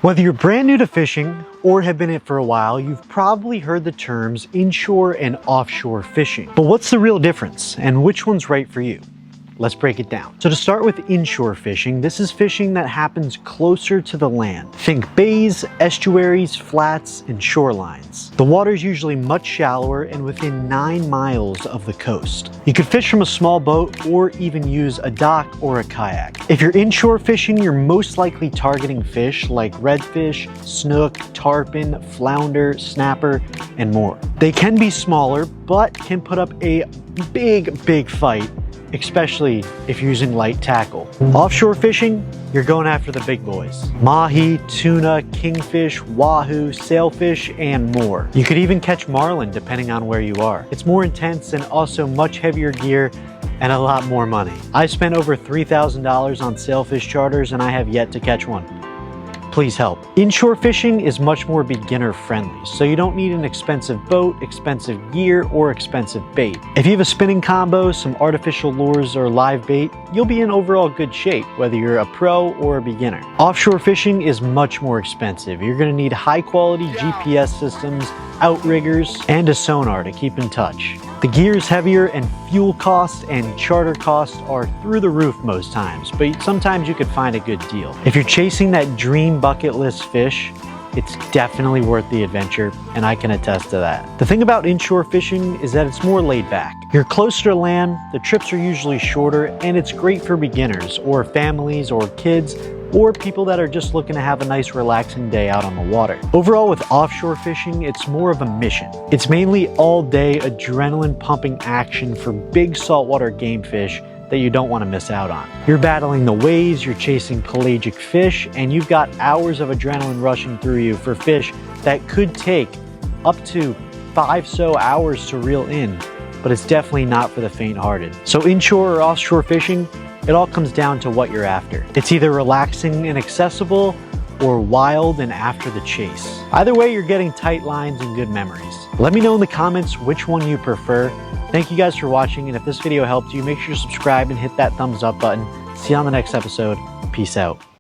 Whether you're brand new to fishing or have been in it for a while, you've probably heard the terms inshore and offshore fishing. But what's the real difference and which one's right for you? Let's break it down. So to start with inshore fishing, this is fishing that happens closer to the land. Think bays, estuaries, flats, and shorelines. The water is usually much shallower and within 9 miles of the coast. You could fish from a small boat or even use a dock or a kayak. If you're inshore fishing, you're most likely targeting fish like redfish, snook, tarpon, flounder, snapper, and more. They can be smaller, but can put up a big fight, especially if you're using light tackle. Offshore fishing, you're going after the big boys. Mahi, tuna, kingfish, wahoo, sailfish, and more. You could even catch marlin depending on where you are. It's more intense and also much heavier gear and a lot more money. I spent over $3,000 on sailfish charters and I have yet to catch one. Please help. Inshore fishing is much more beginner friendly, so you don't need an expensive boat, expensive gear, or expensive bait. If you have a spinning combo, some artificial lures, or live bait, you'll be in overall good shape, whether you're a pro or a beginner. Offshore fishing is much more expensive. You're gonna need high quality GPS systems, outriggers, and a sonar to keep in touch. The gear is heavier and fuel costs and charter costs are through the roof most times, but sometimes you could find a good deal. If you're chasing that dream bucket list fish, it's definitely worth the adventure, and I can attest to that. The thing about inshore fishing is that it's more laid back. You're closer to land, the trips are usually shorter, and it's great for beginners or families or kids or people that are just looking to have a nice relaxing day out on the water. Overall, with offshore fishing, it's more of a mission. It's mainly all-day adrenaline pumping action for big saltwater game fish that you don't want to miss out on. You're battling the waves, you're chasing pelagic fish, and you've got hours of adrenaline rushing through you for fish that could take up to 5 hours to reel in, but it's definitely not for the faint-hearted. So inshore or offshore fishing, it all comes down to what you're after. It's either relaxing and accessible or wild and after the chase. Either way, you're getting tight lines and good memories. Let me know in the comments which one you prefer. Thank you guys for watching, and if this video helped you, make sure to subscribe and hit that thumbs up button. See you on the next episode. Peace out.